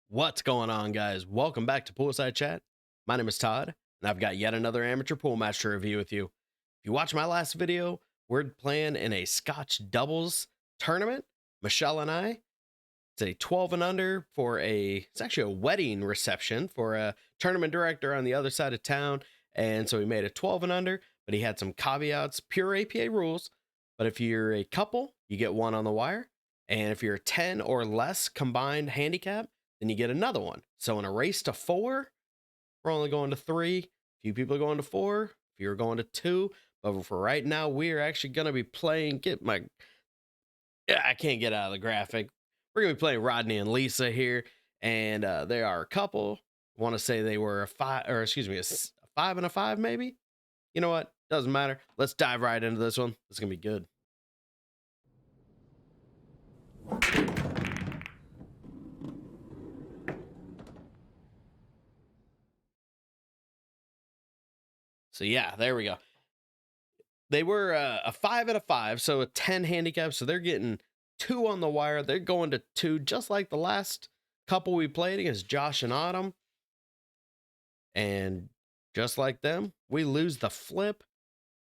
What's going on, guys? Welcome back to Poolside Chat. My name is Todd, and I've got yet another amateur pool match to review with you. If you watched my last video, we're playing in a Scotch doubles tournament. Michelle and I. It's a 12 and under for it's actually a wedding reception for a tournament director on the other side of town. And so we made it 12 and under, but he had some caveats, pure APA rules. But if you're a couple, you get one on the wire. And if you're 10 or less combined handicap, then you get another one. So in a race to 4, we're only going to 3. A few people are going to 4. If you're going to 2. But for right now, we're actually going to be playing. I can't get out of the graphic. We're going to be playing Rodney and Lisa here. And they are a couple. I want to say they were a 5 and a 5, maybe. You know what? Doesn't matter. Let's dive right into this one. It's going to be good. So yeah, there we go. They were a 5 and a 5, so a 10 handicap. So they're getting 2 on the wire. They're going to 2, just like the last couple we played against Josh and Autumn. And just like them, we lose the flip.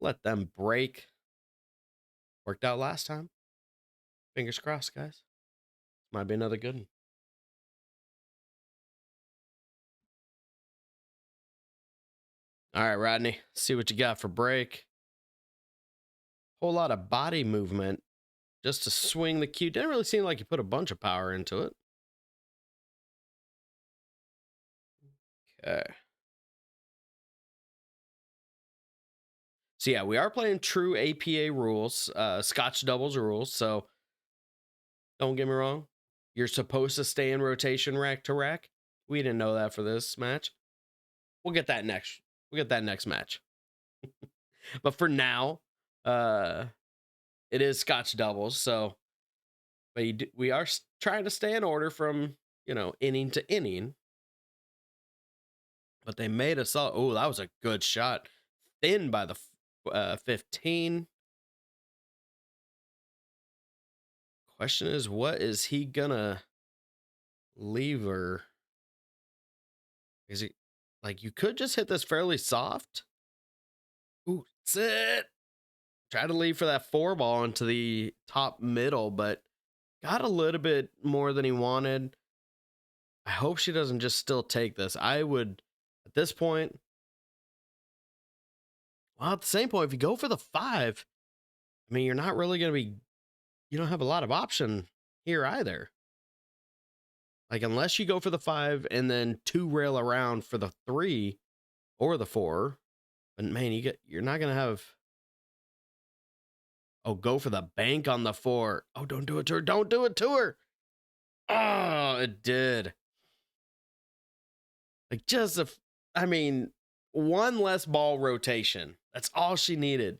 Let them break. Worked out last time. Fingers crossed, guys. Might be another good one. All right, Rodney, see what you got for break. Whole lot of body movement just to swing the cue. Didn't really seem like you put a bunch of power into it. Okay. So yeah, we are playing true APA rules, Scotch doubles rules. So don't get me wrong. You're supposed to stay in rotation rack to rack. We didn't know that for this match. We'll get that next. We'll get that next match. But for now, it is Scotch doubles. So, but we are trying to stay in order from, inning to inning. But they made us all. Oh, that was a good shot. Thin by the 15. Question is, what is he gonna leave her? Is he like, you could just hit this fairly soft? Ooh, that's it. Try to leave for that 4 ball into the top middle, but got a little bit more than he wanted. I hope she doesn't just still take this. I would, at this point, well, at the same point, if you go for the 5, I mean, you're not really going to be, you don't have a lot of option here either. Like, unless you go for the 5 and then 2 rail around for the 3 or the 4, but man, you're not going to have. Oh, go for the bank on the 4. Oh, don't do it to her. Don't do it to her. Oh, it did. Like, I mean, one less ball rotation. That's all she needed.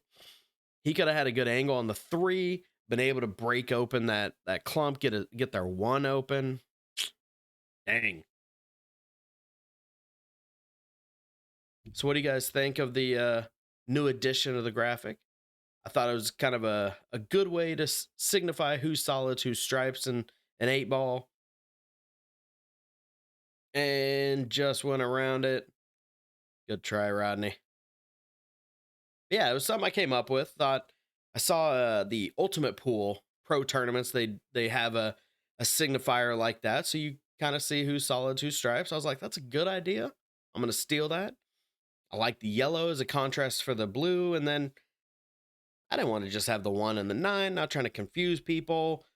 He could have had a good angle on the 3, been able to break open that clump, get their 1 open. Dang. So what do you guys think of the new addition of the graphic? I thought it was kind of a good way to signify who's solids, who's stripes, and an 8 ball. And just went around it. Good try, Rodney. Yeah, it was something I came up with. Thought I saw the Ultimate Pool Pro tournaments. They have a signifier like that, so you kind of see who's solids, who's stripes. I was like, that's a good idea. I'm gonna steal that. I like the yellow as a contrast for the blue, and then I didn't want to just have the 1 and the 9. Not trying to confuse people,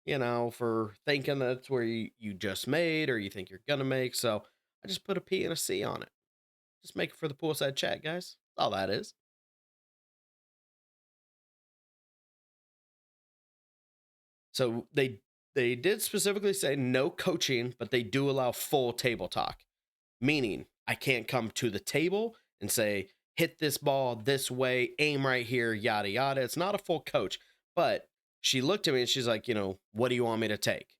for thinking that's where you just made or you think you're gonna make. So I just put a P and a C on it. Just make it for the Poolside Chat, guys. That's all that is. So they did specifically say no coaching, but they do allow full table talk, meaning I can't come to the table and say, hit this ball this way, aim right here, yada, yada. It's not a full coach, but she looked at me and she's like, what do you want me to take?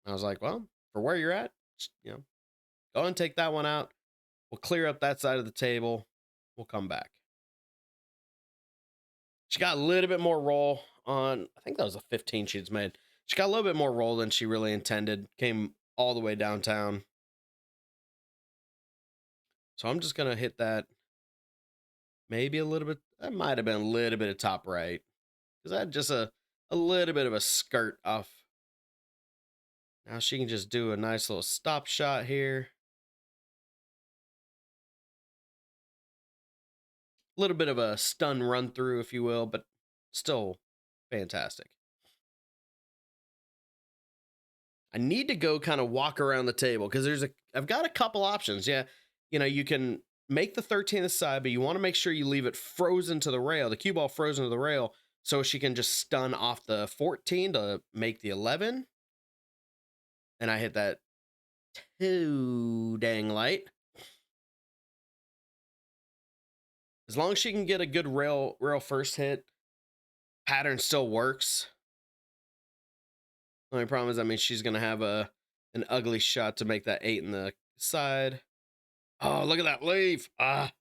I was like, well, for where you're at, go ahead and take that one out. We'll clear up that side of the table. We'll come back. She got a little bit more roll on, I think that was a 15 she's made. She got a little bit more roll than she really intended. Came all the way downtown. So I'm just going to hit that maybe a little bit. That might have been a little bit of top right, because I had just a little bit of a skirt off. Now she can just do a nice little stop shot here. A little bit of a stun run through, if you will, but still fantastic. I need to go kind of walk around the table because I've got a couple options. Yeah, you can make the 13 aside, but you want to make sure you leave it frozen to the rail, the cue ball frozen to the rail, so she can just stun off the 14 to make the 11. And I hit that too dang light. As long as she can get a good rail first hit, pattern still works. The only problem is, I mean, she's gonna have an ugly shot to make that 8 in the side. Oh, look at that leaf! Ah,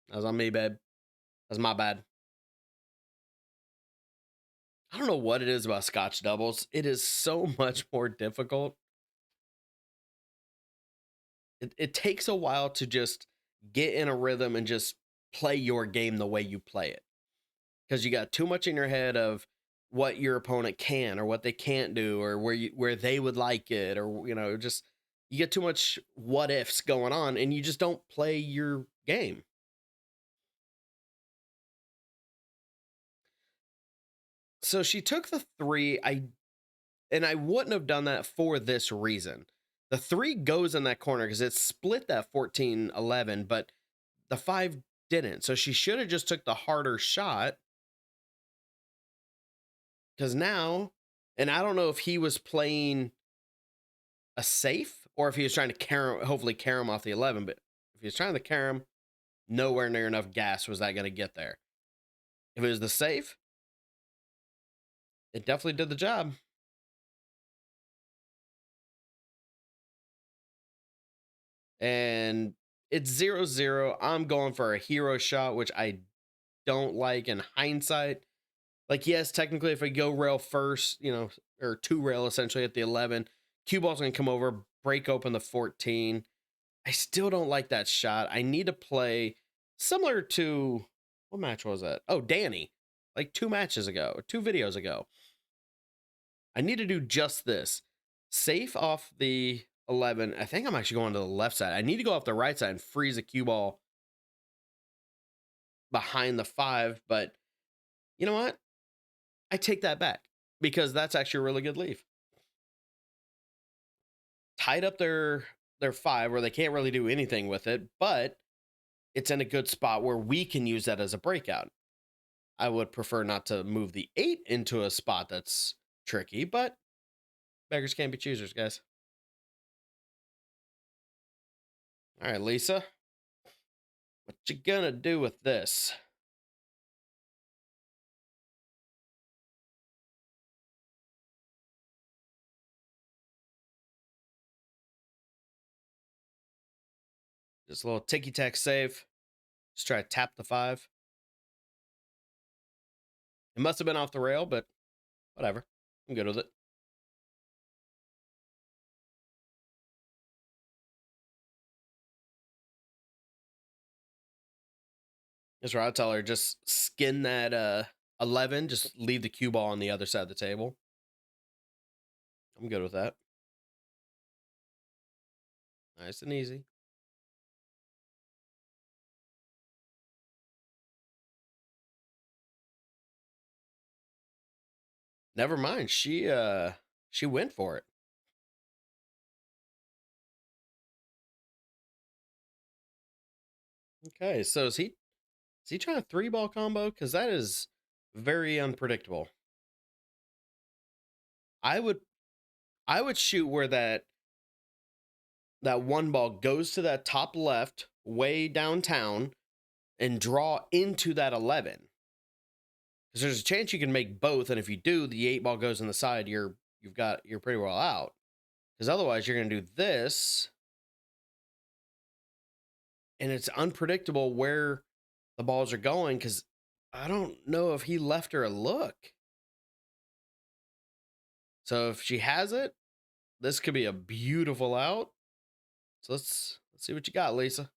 that was on me, babe. That's my bad. I don't know what it is about Scotch doubles. It is so much more difficult. It takes a while to just get in a rhythm and just play your game the way you play it, because you got too much in your head of what your opponent can or what they can't do, or where they would like it, or just you get too much what ifs going on and you just don't play your game. So she took the 3. I wouldn't have done that for this reason. The 3 goes in that corner because it split that 14-11, but the 5 didn't. So she should have just took the harder shot, because now, and I don't know if he was playing a safe or if he was trying to hopefully carry him off the 11, but if he was trying to carry him, nowhere near enough gas was that going to get there. If it was the safe, it definitely did the job. And it's 0-0. I'm going for a hero shot, which I don't like in hindsight. Like, yes, technically, if I go rail first, or 2 rail essentially at the 11, cue ball's going to come over, break open the 14. I still don't like that shot. I need to play similar to, what match was that? Oh, Danny, like 2 matches ago, 2 videos ago. I need to do just this. Safe off the 11. I think I'm actually going to the left side. I need to go off the right side and freeze a cue ball behind the 5. But you know what? I take that back, because that's actually a really good leaf. Tied up their 5 where they can't really do anything with it, but it's in a good spot where we can use that as a breakout. I would prefer not to move the 8 into a spot that's tricky, but beggars can't be choosers, guys. All right, Lisa, what you gonna do with this? Just a little ticky-tack save. Just try to tap the 5. It must have been off the rail, but whatever. I'm good with it. That's right. I tell her, just skin that 11. Just leave the cue ball on the other side of the table. I'm good with that. Nice and easy. Never mind. She went for it. Okay, so is he trying a 3-ball combo? Because that is very unpredictable. I would shoot where that 1 ball goes to that top left, way downtown, and draw into that 11. Because there's a chance you can make both, and if you do, the 8 ball goes on the side. You're pretty well out. Because otherwise, you're gonna do this, and it's unpredictable where the balls are going. Because I don't know if he left her a look. So if she has it, this could be a beautiful out. So let's see what you got, Lisa.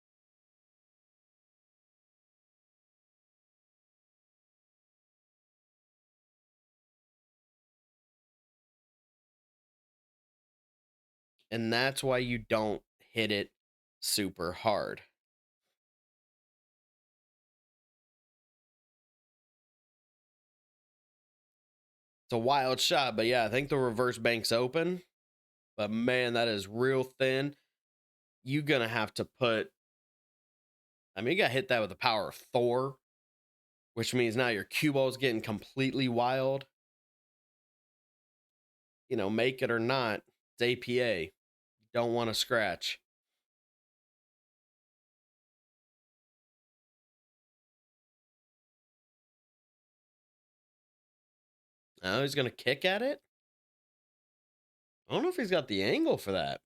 And that's why you don't hit it super hard. It's a wild shot, but yeah, I think the reverse bank's open. But man, that is real thin. You're gonna have to put. I mean, you got to hit that with the power of Thor, which means now your cue ball's getting completely wild. You know, make it or not, it's APA. Don't want to scratch. Oh, he's gonna kick at it. I don't know if he's got the angle for that.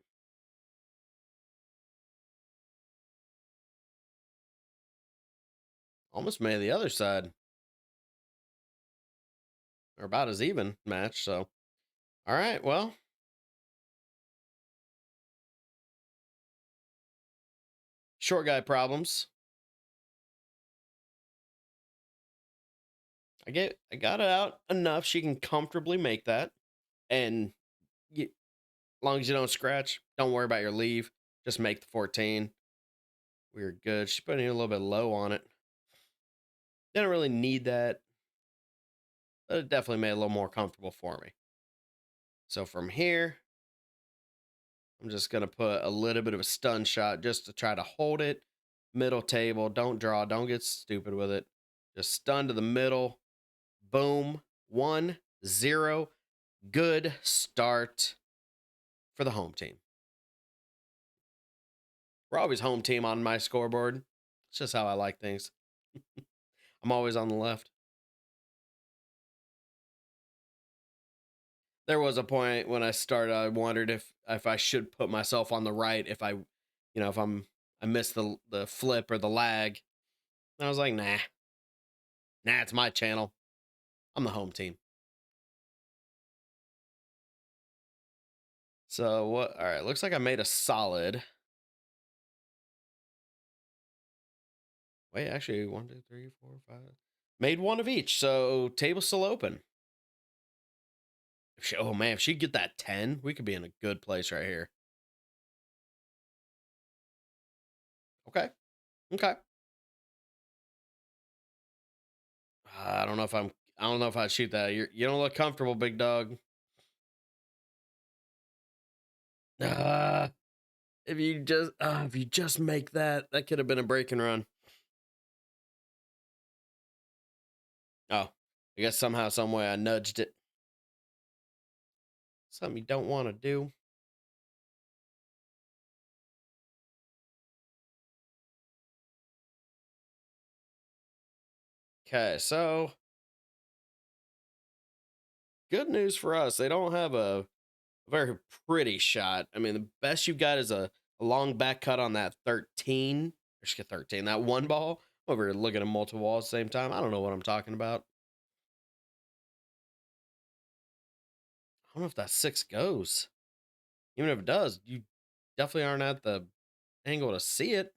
Almost made the other side. Or about as even match. So, all right, well, short guy problems. I got it out enough. She can comfortably make that, and as long as you don't scratch, don't worry about your leave. Just make the 14. We're good. She's putting it a little bit low on it. Didn't really need that, but it definitely made it a little more comfortable for me. So from here, I'm just going to put a little bit of a stun shot just to try to hold it. Middle table. Don't draw. Don't get stupid with it. Just stun to the middle. Boom. 1-0. Good start for the home team. We're always home team on my scoreboard. It's just how I like things. I'm always on the left. There was a point when I started, I wondered if I should put myself on the right, if if I missed the flip or the lag. And I was like, nah, it's my channel. I'm the home team. So what? All right, looks like I made a solid. Wait, actually, 1, 2, 3, 4, 5. Made one of each. So table's still open. Oh man, if she get that 10, we could be in a good place right here. Okay. Okay. I don't know if I don't know if I'd shoot that. You don't look comfortable, big dog. Uh, if you just make that, that could have been a break and run. Oh, I guess somehow, some way I nudged it. Something you don't want to do. Okay, so good news for us. They don't have a very pretty shot. I mean, the best you've got is a long back cut on that 13. Or just get 13. That one ball. Over here looking at multiple balls at the same time. I don't know what I'm talking about. I don't know if that 6 goes. Even if it does, you definitely aren't at the angle to see it.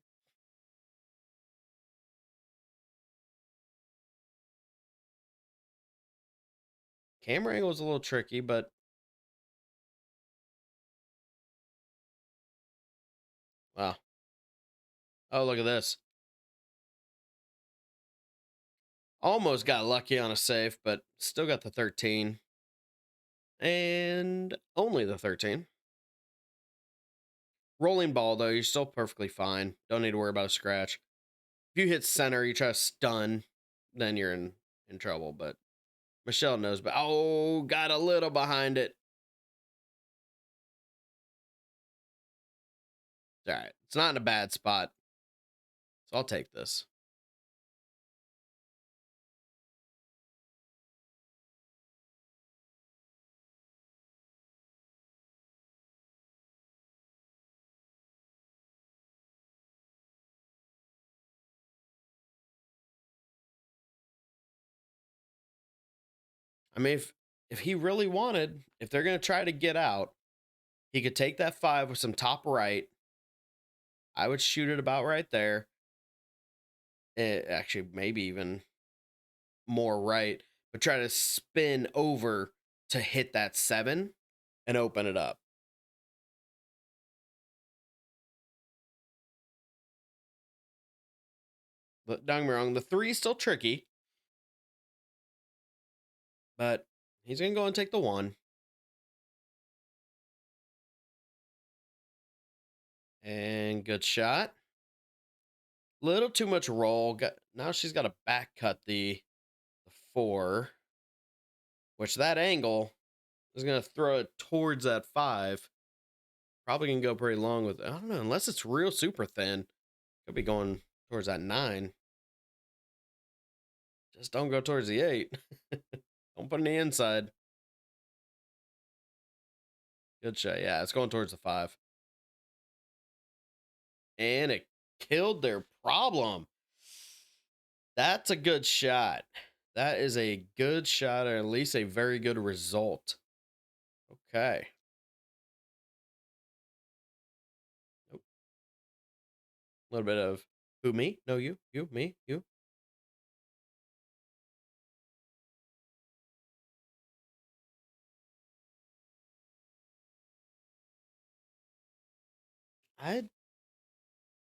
Camera angle is a little tricky, but wow. Oh, look at this. Almost got lucky on a safe, but still got the 13. And only the 13. Rolling ball, though, you're still perfectly fine. Don't need to worry about a scratch. If you hit center, you try to stun, then you're in trouble. But Michelle knows. But oh, got a little behind it. All right. It's not in a bad spot. So I'll take this. I mean, if he really wanted, if they're going to try to get out, He could take that 5 with some top right. I would shoot it about right there. Actually, maybe even more right, but try to spin over to hit that 7 and open it up. But don't get me wrong, the 3 is still tricky, but he's going to go and take the 1. And good shot. Little too much roll. Now she's got to back cut the 4, which that angle is going to throw it towards that 5. Probably can go pretty long with, I don't know, unless it's real super thin. Could be going towards that 9. Just don't go towards the 8. Don't put it in the inside. Good shot. Yeah, it's going towards the 5. And it killed their problem. That's a good shot. That is a good shot, or at least a very good result. Okay. Nope. A little bit of who, me? No, you, me, you. I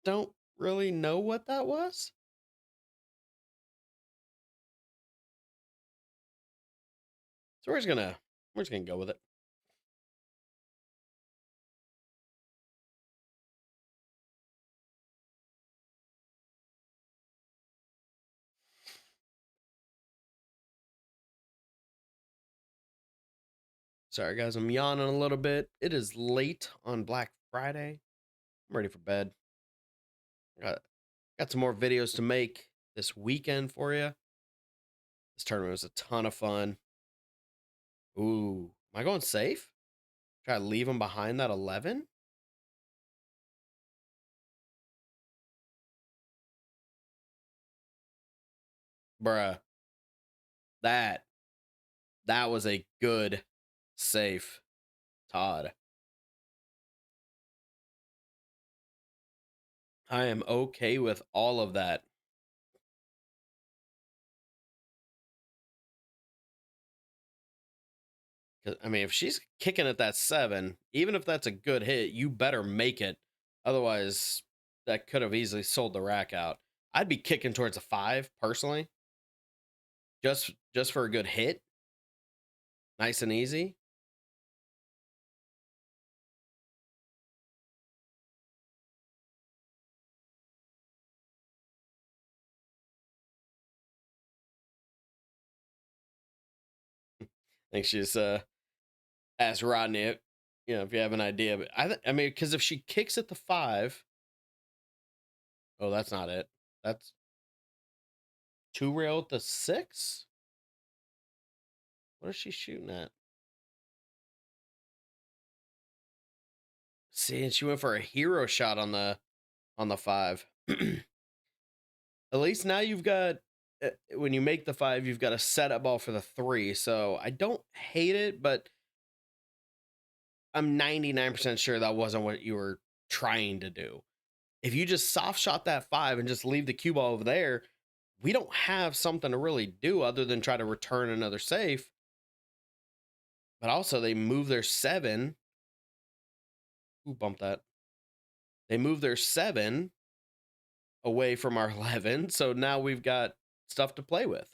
don't really know what that was. So we're just gonna go with it. Sorry guys, I'm yawning a little bit. It is late on Black Friday. I'm ready for bed. Got some more videos to make this weekend for you. This tournament was a ton of fun. Ooh, am I going safe? Try to leave him behind that 11? Bruh, that was a good safe, Todd. I am okay with all of that. I mean, if she's kicking at that 7, even if that's a good hit, you better make it. Otherwise, that could have easily sold the rack out. I'd be kicking towards a 5 personally, just for a good hit, nice and easy. I think she's asked Rodney, if you have an idea. But I mean, because if she kicks at the 5, oh, that's not it. That's 2 rail at the 6. What is she shooting at? See, and she went for a hero shot on the 5. At least now you've got, when you make the 5, you've got a setup ball for the 3. So I don't hate it, but I'm 99% sure that wasn't what you were trying to do. If you just soft shot that 5 and just leave the cue ball over there, we don't have something to really do other than try to return another safe. But also, they move their 7. Who bumped that? They move their 7 away from our 11. So now we've got stuff to play with.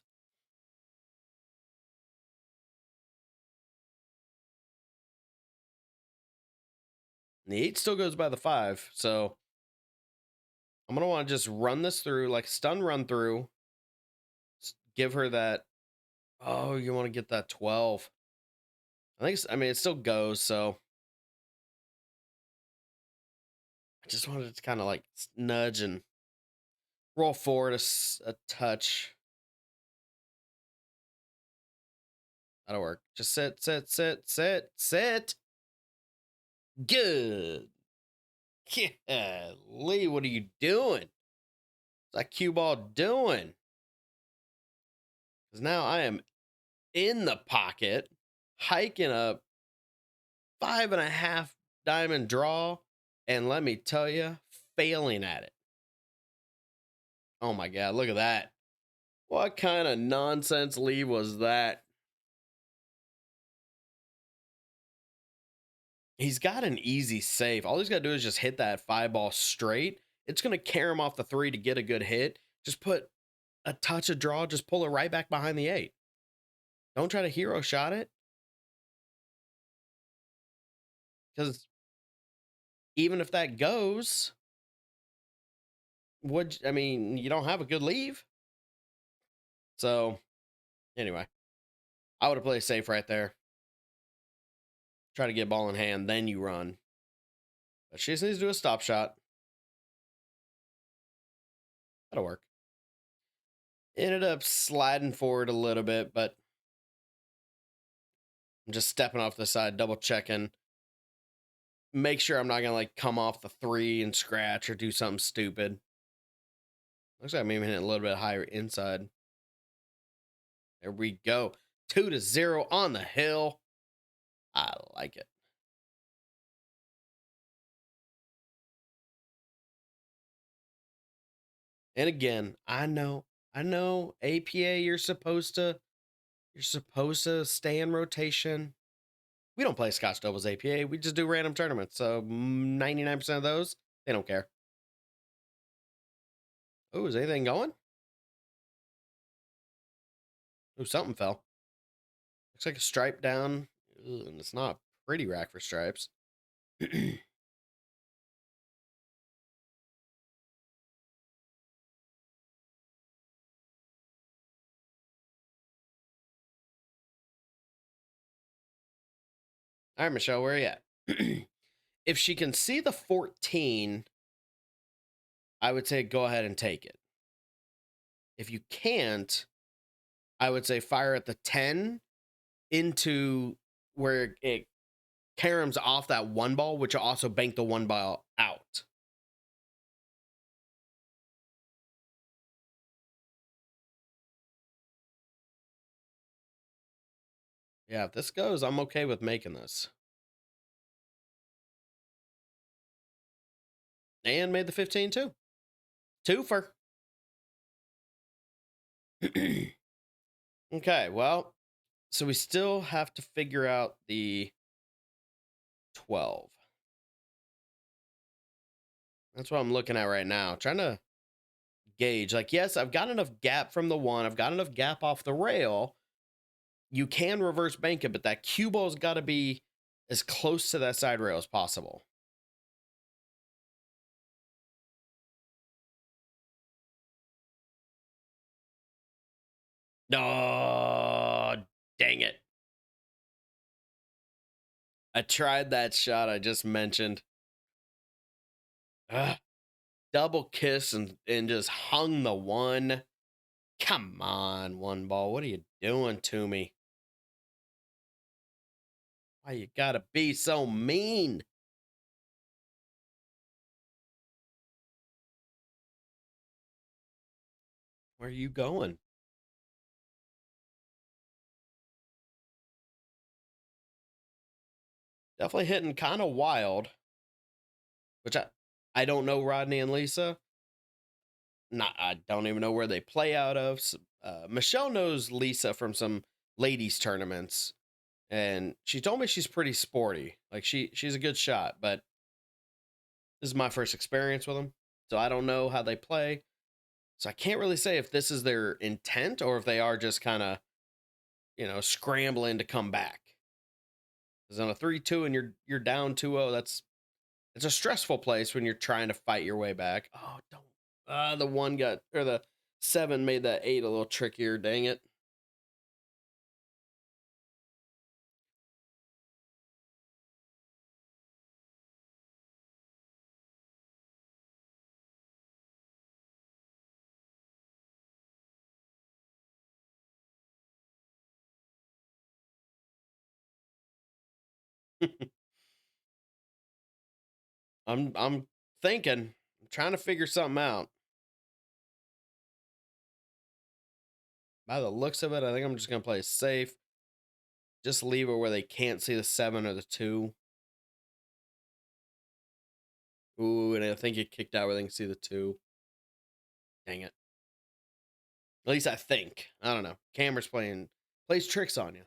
And the 8 still goes by the 5. So I'm going to want to just run this through, like stun run through. Give her that. Oh, you want to get that 12. I mean, it still goes. So I just wanted to kind of like nudge and roll forward a touch. That'll work. Just sit, sit, sit, sit, sit. Good. Yeah, Lee, what are you doing? What's that cue ball doing? Because now I am in the pocket, hiking up $5.5 diamond draw, and let me tell you, failing at it. Oh my God, look at that. What kind of nonsense leave was that? He's got an easy save. All he's got to do is just hit that 5 ball straight. It's going to carry him off the 3 to get a good hit. Just put a touch of draw, just pull it right back behind the 8. Don't try to hero shot it. Because even if that goes, I mean, you don't have a good leave. So, anyway, I would have played safe right there. Try to get ball in hand, then you run. But she just needs to do a stop shot. That'll work. Ended up sliding forward a little bit, but I'm just stepping off the side, double checking. Make sure I'm not going to like come off the 3 and scratch or do something stupid. Looks like I'm even hitting a little bit higher inside. There we go. 2-0 on the hill. I like it. And again, I know APA, you're supposed to stay in rotation. We don't play Scotch doubles APA. We just do random tournaments. So 99% of those, they don't care. Oh, is anything going? Oh, something fell. Looks like a stripe down. Ugh, and it's not a pretty rack for stripes. All right, Michelle, where are you at? If she can see the 14, I would say go ahead and take it. If you can't, I would say fire at the 10 into where it caroms off that 1 ball, which will also bank the 1 ball out. Yeah, if this goes, I'm okay with making this. And made the 15 too. Twofer. Okay, well, so we still have to figure out the 12. That's what I'm looking at right now. Trying to gauge. Like, yes, I've got enough gap from the 1. I've got enough gap off the rail. You can reverse bank it, but that cue ball's got to be as close to that side rail as possible. Oh, dang it. I tried that shot I just mentioned. Ugh. Double kiss and just hung the 1. Come on, 1 ball. What are you doing to me? Why you gotta be so mean? Where are you going? Definitely hitting kind of wild, which I don't know Rodney and Lisa. I don't even know where they play out of. Michelle knows Lisa from some ladies tournaments, and she told me she's pretty sporty. Like she's a good shot, but this is my first experience with them, so I don't know how they play. So I can't really say if this is their intent or if they are just kind of, scrambling to come back. Because on a 3-2 and you're down 2-0, it's a stressful place when you're trying to fight your way back. Oh, don't. The 1 got, or the 7 made that 8 a little trickier. Dang it. I'm thinking. I'm trying to figure something out. By the looks of it, I think I'm just gonna play safe. Just leave it where they can't see the 7 or the 2. Ooh, and I think it kicked out where they can see the 2. Dang it. At least I think. I don't know. Camera's plays tricks on you.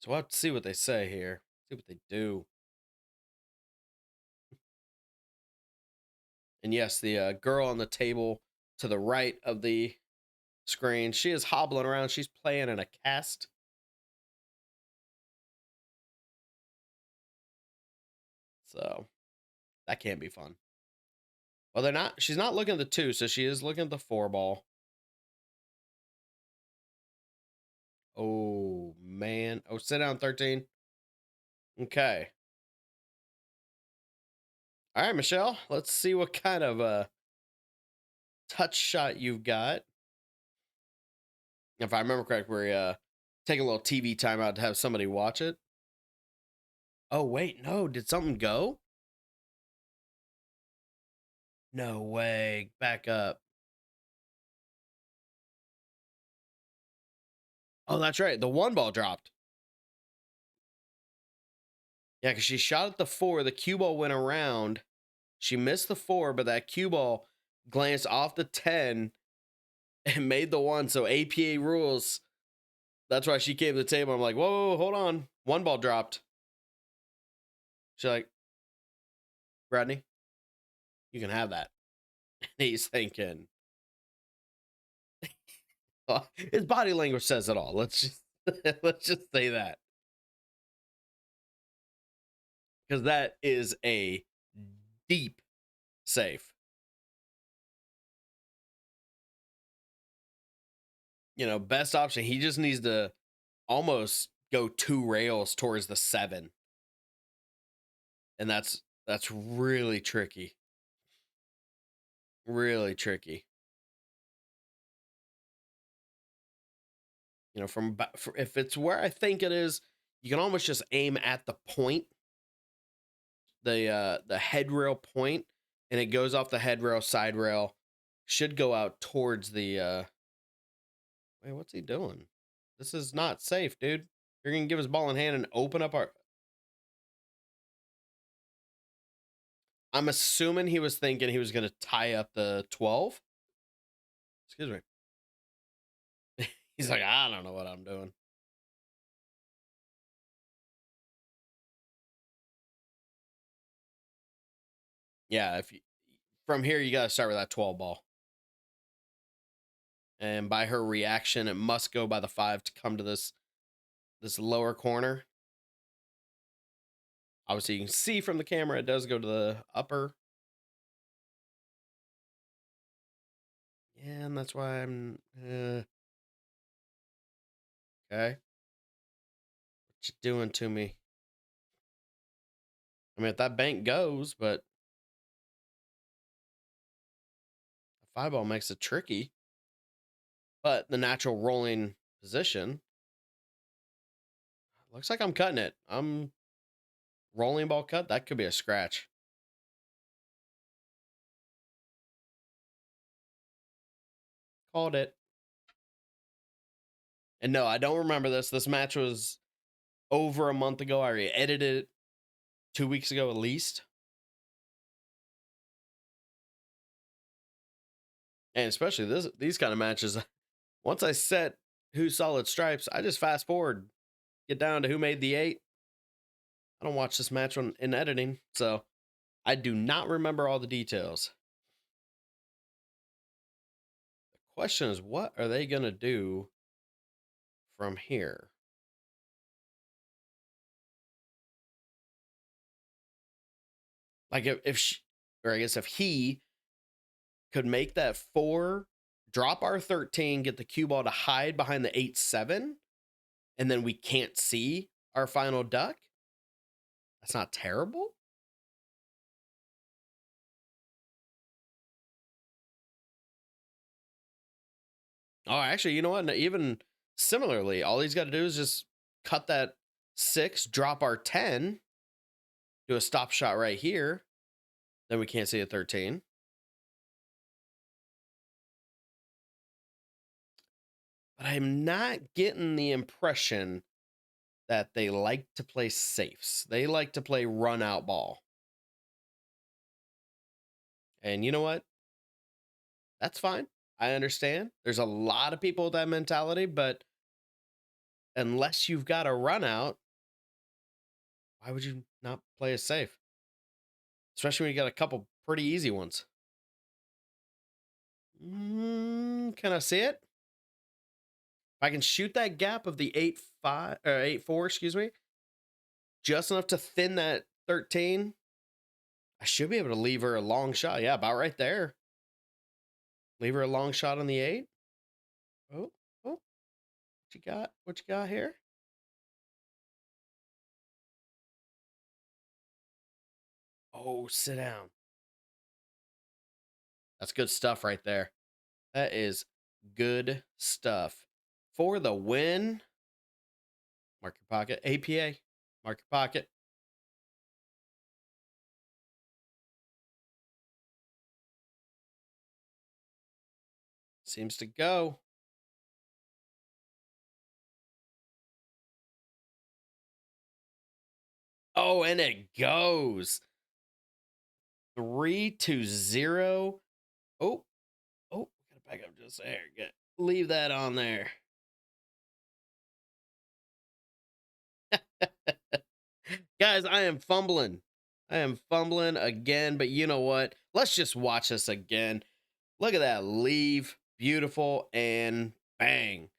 So we'll have to see what they say here. See what they do. And yes, the girl on the table to the right of the screen, she is hobbling around. She's playing in a cast. So that can't be fun. Well, they're not. She's not looking at the 2, so she is looking at the 4 ball. Oh man. Oh, sit down, 13. Okay. All right, Michelle. Let's see what kind of touch shot you've got. If I remember correct, we're taking a little TV timeout to have somebody watch it. Oh wait, no. Did something go? No way. Back up. Oh, that's right. The 1 ball dropped. Yeah, because she shot at the 4. The cue ball went around. She missed the 4, but that cue ball glanced off the 10 and made the 1. So APA rules. That's why she came to the table. I'm like, whoa, hold on. 1 ball dropped. She's like, Rodney, you can have that. And he's thinking, his body language says it all. Let's just let's just say that. Because that is a deep safe. Best option. He just needs to almost go 2 rails towards the 7. And that's really tricky. Really tricky. If it's where I think it is, you can almost just aim at the point, the head rail point, and it goes off the head rail, side rail, should go out towards the wait, what's he doing? This is not safe, dude. You're gonna give his ball in hand and open up our. I'm assuming he was thinking he was gonna tie up the 12. Excuse me. He's like, I don't know what I'm doing. Yeah, from here you gotta start with that 12 ball. And by her reaction, it must go by the 5 to come to this lower corner. Obviously, you can see from the camera it does go to the upper. Yeah, and that's why I'm okay. What you doing to me? I mean, if that bank goes, but the 5 ball makes it tricky. But the natural rolling position looks like I'm cutting it. I'm rolling ball cut. That could be a scratch. Called it. And no, I don't remember this. This match was over a month ago. I edited it 2 weeks ago at least. And especially these kind of matches, once I set who's solid stripes, I just fast forward, get down to who made the 8. I don't watch this match in editing, so I do not remember all the details. The question is, what are they going to do from here? Like if she, or I guess if he could make that 4, drop our 13, get the cue ball to hide behind the 8-7, and then we can't see our final duck. That's not terrible. Oh, actually, you know what? Even similarly, all he's got to do is just cut that 6, drop our 10, do a stop shot right here. Then we can't see a 13. But I'm not getting the impression that they like to play safes. They like to play run out ball. And you know what? That's fine. I understand. There's a lot of people with that mentality, but unless you've got a run out, why would you not play it safe? Especially when you got a couple pretty easy ones. Can I see it? If I can shoot that gap of the 8-5 or 8-4, excuse me, just enough to thin that 13, I should be able to leave her a long shot. Yeah, about right there. Leave her a long shot on the 8. Oh, oh, what you got? What you got here? Oh, sit down. That's good stuff right there. That is good stuff. For the win, mark your pocket. APA, mark your pocket. Seems to go. Oh, and it goes. 3-0. Oh, oh, gotta back up just there. Good. Leave that on there. Guys, I am fumbling. I am fumbling again, but you know what? Let's just watch this again. Look at that leave. Beautiful. And bang.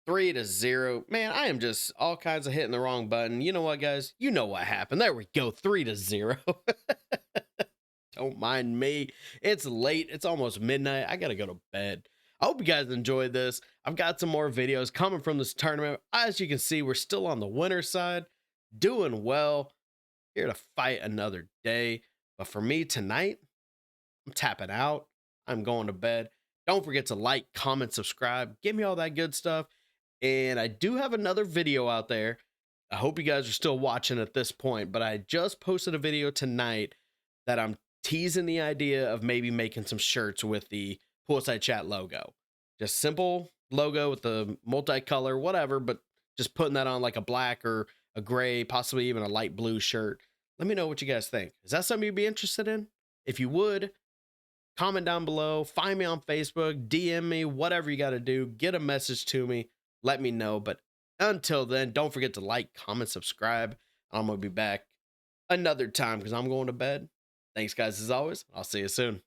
3-0. Man, I am just all kinds of hitting the wrong button. You know what, guys? You know what happened. There we go. 3-0. Don't mind me. It's late. It's almost midnight. I got to go to bed. I hope you guys enjoyed this. I've got some more videos coming from this tournament. As you can see, we're still on the winner side, doing well, here to fight another day. But for me tonight, I'm tapping out. I'm going to bed. Don't forget to like, comment, subscribe. Give me all that good stuff. And I do have another video out there. I hope you guys are still watching at this point, but I just posted a video tonight that I'm teasing the idea of maybe making some shirts with the Poolside Chat logo. Just simple logo with the multicolor, whatever, but just putting that on like a black or a gray, possibly even a light blue shirt. Let me know what you guys think. Is that something you'd be interested in? If you would, comment down below, find me on Facebook, DM me, whatever you got to do, get a message to me, let me know. But until then, don't forget to like, comment, subscribe. I'm going to be back another time because I'm going to bed. Thanks, guys, as always. I'll see you soon.